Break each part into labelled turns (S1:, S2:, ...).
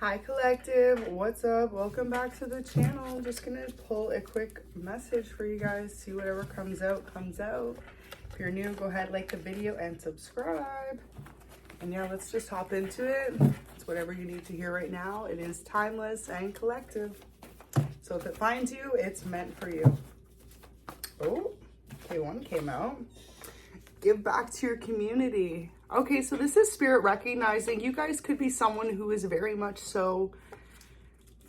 S1: Hi collective, what's up? Welcome back to the channel. I'm just gonna pull a quick message for you guys. See whatever comes out, comes out. If you're new, go ahead, like the video and subscribe. And yeah, let's just hop into it. It's whatever you need to hear right now. It is timeless and collective. So if it finds you, it's meant for you. Oh, okay, one came out. Give back to your community. Okay, so this is spirit recognizing you guys could be someone who is very much so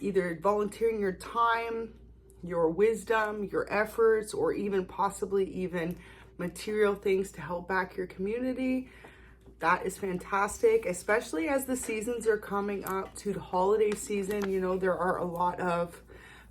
S1: either volunteering your time, your wisdom, your efforts, or even possibly even material things to help back your community. That is fantastic, especially as the seasons are coming up to the holiday season. You know, there are a lot of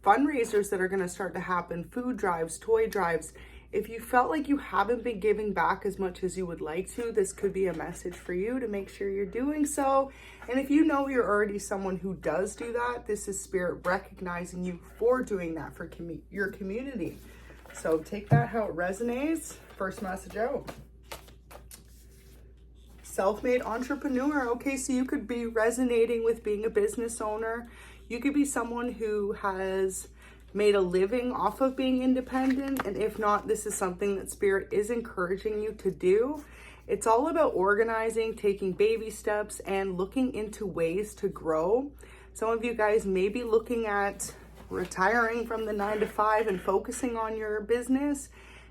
S1: fundraisers that are going to start to happen, food drives, toy drives. If you felt like you haven't been giving back as much as you would like to, this could be a message for you to make sure you're doing so. And if you know you're already someone who does do that, this is spirit recognizing you for doing that for your community. So take that how it resonates. First message out. Self-made entrepreneur. Okay, so you could be resonating with being a business owner. You could be someone who has made a living off of being independent, and if not, this is something that spirit is encouraging you to do. It's all about organizing, taking baby steps, and looking into ways to grow. Some of you guys may be looking at retiring from the 9 to 5 and focusing on your business,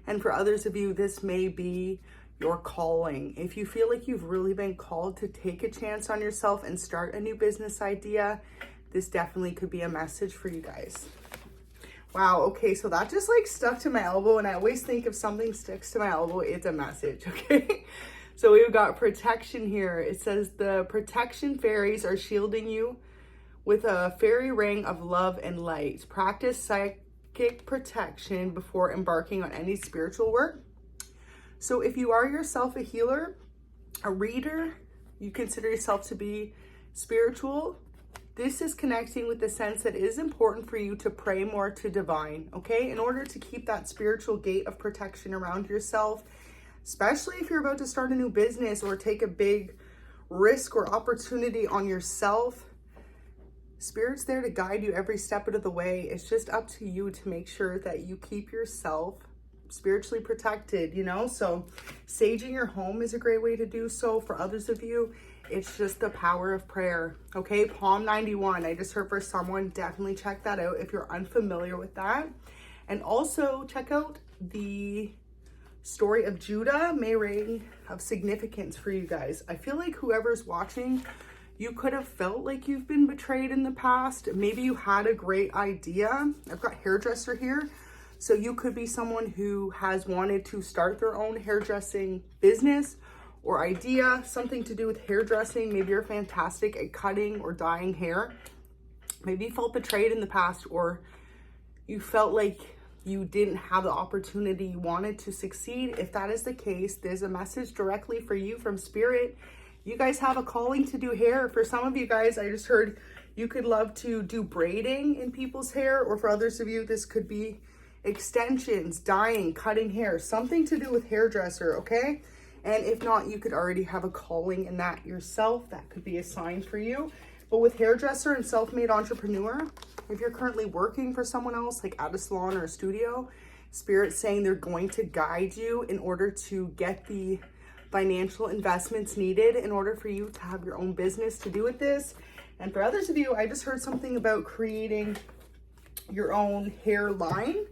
S1: and for others of you, this may be your calling. If you feel like you've really been called to take a chance on yourself and start a new business idea, this definitely could be a message for you guys. Wow, okay, so that just like stuck to my elbow, and I always think if something sticks to my elbow, it's a message, okay? So we've got protection here. It says the protection fairies are shielding you with a fairy ring of love and light. Practice psychic protection before embarking on any spiritual work. So if you are yourself a healer, a reader, you consider yourself to be spiritual, this is connecting with the sense that it is important for you to pray more to divine, okay? In order to keep that spiritual gate of protection around yourself, especially if you're about to start a new business or take a big risk or opportunity on yourself, Spirit's there to guide you every step of the way. It's just up to you to make sure that you keep yourself spiritually protected, you know? So saging your home is a great way to do so. For others of you, it's just the power of prayer, okay? Psalm 91, I just heard for someone, definitely check that out if you're unfamiliar with that. And also check out the story of Judah, may ring of significance for you guys. I feel like whoever's watching, you could have felt like you've been betrayed in the past. Maybe you had a great idea. I've got hairdresser here. So you could be someone who has wanted to start their own hairdressing business or idea, something to do with hairdressing. Maybe you're fantastic at cutting or dyeing hair. Maybe you felt betrayed in the past, or you felt like you didn't have the opportunity you wanted to succeed. If that is the case, there's a message directly for you from Spirit. You guys have a calling to do hair. For some of you guys, I just heard you could love to do braiding in people's hair, or for others of you, this could be extensions, dyeing, cutting hair, something to do with hairdresser, okay? And if not, you could already have a calling in that yourself. That could be a sign for you. But with hairdresser and self-made entrepreneur, if you're currently working for someone else, like at a salon or a studio, Spirit's saying they're going to guide you in order to get the financial investments needed in order for you to have your own business to do with this. And for others of you, I just heard something about creating your own hair line.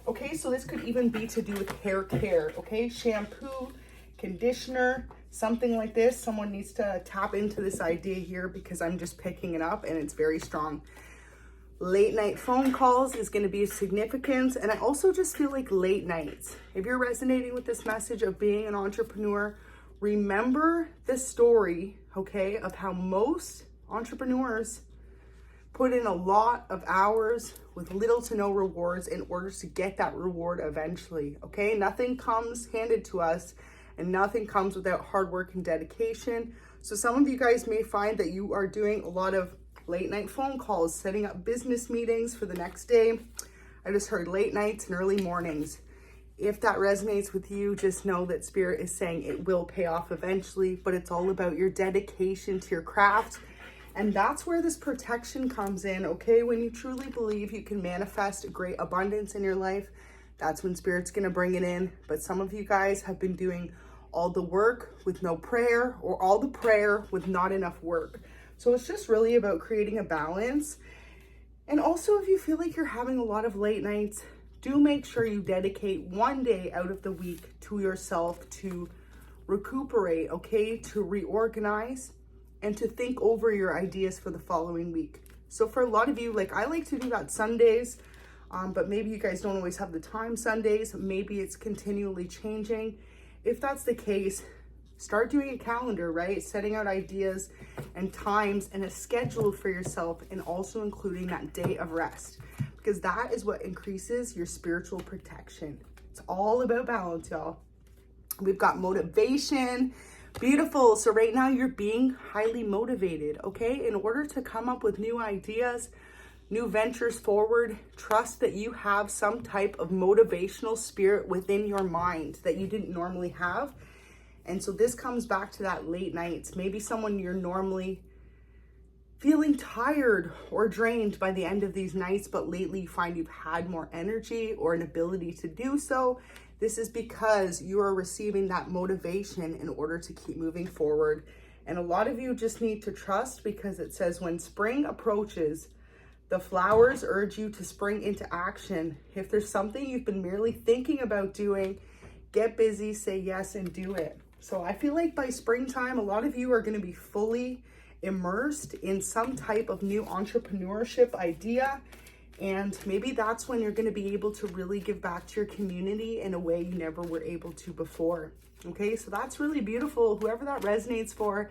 S1: Okay, so this could even be to do with hair care, okay? Shampoo, conditioner, something like this. Someone needs to tap into this idea here because I'm just picking it up and it's very strong. Late night phone calls is going to be of significance. And I also just feel like late nights. If you're resonating with this message of being an entrepreneur, remember the story, okay, of how most entrepreneurs put in a lot of hours with little to no rewards in order to get that reward eventually, okay? Nothing comes handed to us, and nothing comes without hard work and dedication. So some of you guys may find that you are doing a lot of late night phone calls, setting up business meetings for the next day. I just heard late nights and early mornings. If that resonates with you, just know that Spirit is saying it will pay off eventually, but it's all about your dedication to your craft And that's where this protection comes in, okay? When you truly believe you can manifest a great abundance in your life, that's when Spirit's gonna bring it in. But some of you guys have been doing all the work with no prayer, or all the prayer with not enough work. So it's just really about creating a balance. And also, if you feel like you're having a lot of late nights, do make sure you dedicate one day out of the week to yourself to recuperate, okay? To reorganize and to think over your ideas for the following week. So for a lot of you, like I like to do that Sundays, but maybe you guys don't always have the time Sundays. Maybe it's continually changing. If that's the case, start doing a calendar, right? Setting out ideas and times and a schedule for yourself, and also including that day of rest, because that is what increases your spiritual protection. It's all about balance, y'all. We've got motivation. Beautiful. So right now you're being highly motivated, okay? In order to come up with new ideas, new ventures forward, trust that you have some type of motivational spirit within your mind that you didn't normally have. And so this comes back to that late nights. Maybe someone you're normally feeling tired or drained by the end of these nights, but lately you find you've had more energy or an ability to do so. This is because you are receiving that motivation in order to keep moving forward. And a lot of you just need to trust, because it says when spring approaches, the flowers urge you to spring into action. If there's something you've been merely thinking about doing, get busy, say yes, and do it. So I feel like by springtime, a lot of you are going to be fully immersed in some type of new entrepreneurship idea. And maybe that's when you're going to be able to really give back to your community in a way you never were able to before. Okay, so that's really beautiful. Whoever that resonates for,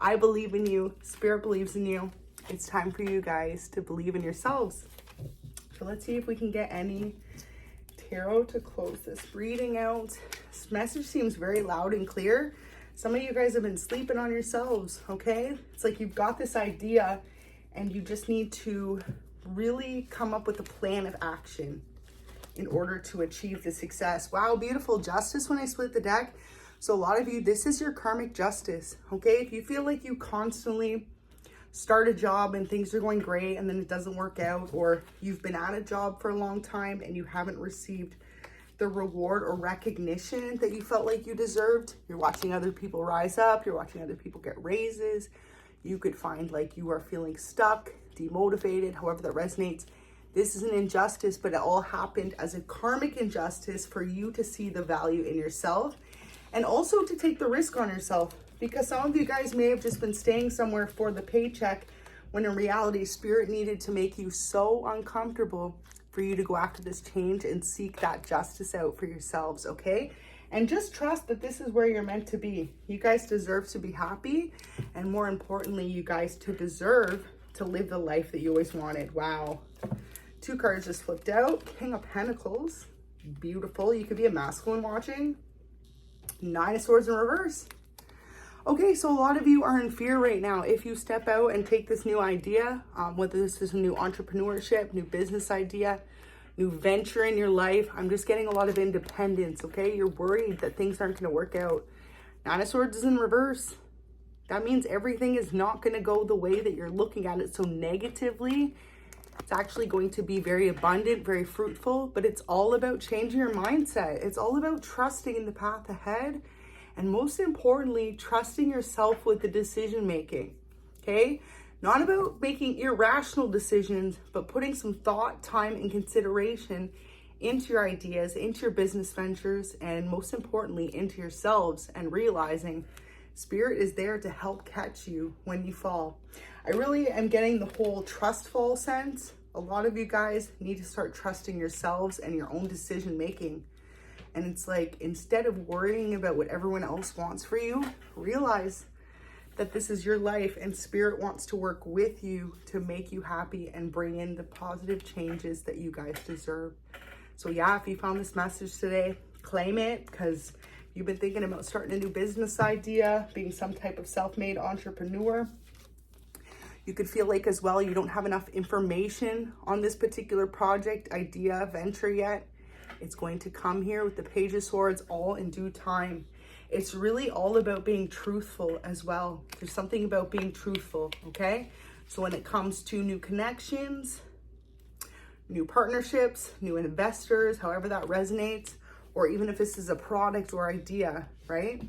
S1: I believe in you. Spirit believes in you. It's time for you guys to believe in yourselves. So let's see if we can get any tarot to close this reading out. This message seems very loud and clear. Some of you guys have been sleeping on yourselves, okay? It's like you've got this idea and you just need to really come up with a plan of action in order to achieve the success. Wow, beautiful. Justice when I split the deck. So a lot of you, this is your karmic justice, okay? If you feel like you constantly start a job and things are going great and then it doesn't work out, or you've been at a job for a long time and you haven't received the reward or recognition that you felt like you deserved, you're watching other people rise up, you're watching other people get raises, you could find like you are feeling stuck, demotivated, however that resonates. This is an injustice, but it all happened as a karmic injustice for you to see the value in yourself and also to take the risk on yourself, because some of you guys may have just been staying somewhere for the paycheck when in reality, Spirit needed to make you so uncomfortable for you to go after this change and seek that justice out for yourselves, okay? And just trust that this is where you're meant to be. You guys deserve to be happy, and more importantly, you guys to deserve to live the life that you always wanted. Wow. 2 cards just flipped out. King of Pentacles. Beautiful. You could be a masculine watching. 9 of Swords in reverse. Okay, so a lot of you are in fear right now. If you step out and take this new idea, whether this is a new entrepreneurship, new business idea, new venture in your life, I'm just getting a lot of independence, okay? You're worried that things aren't going to work out. 9 of Swords is in reverse. That means everything is not going to go the way that you're looking at it so negatively. It's actually going to be very abundant, very fruitful, but it's all about changing your mindset. It's all about trusting in the path ahead. And most importantly, trusting yourself with the decision making, okay? Not about making irrational decisions, but putting some thought, time, and consideration into your ideas, into your business ventures, and most importantly, into yourselves, and realizing Spirit is there to help catch you when you fall. I really am getting the whole trust fall sense. A lot of you guys need to start trusting yourselves and your own decision making. And it's like, instead of worrying about what everyone else wants for you, realize that this is your life and Spirit wants to work with you to make you happy and bring in the positive changes that you guys deserve. So yeah, if you found this message today, claim it, because you've been thinking about starting a new business idea, being some type of self-made entrepreneur. You could feel like as well you don't have enough information on this particular project, idea, venture yet. It's going to come here with the Page of Swords all in due time. It's really all about being truthful as well. There's something about being truthful, okay? So when it comes to new connections, new partnerships, new investors, however that resonates, or even if this is a product or idea, right?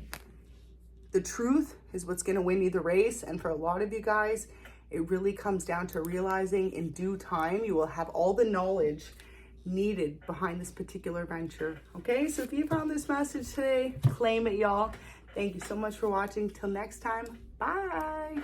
S1: The truth is what's going to win you the race. And for a lot of you guys, it really comes down to realizing in due time, you will have all the knowledge needed behind this particular venture. Okay, so if you found this message today, claim it, y'all. Thank you so much for watching. Till next time, bye.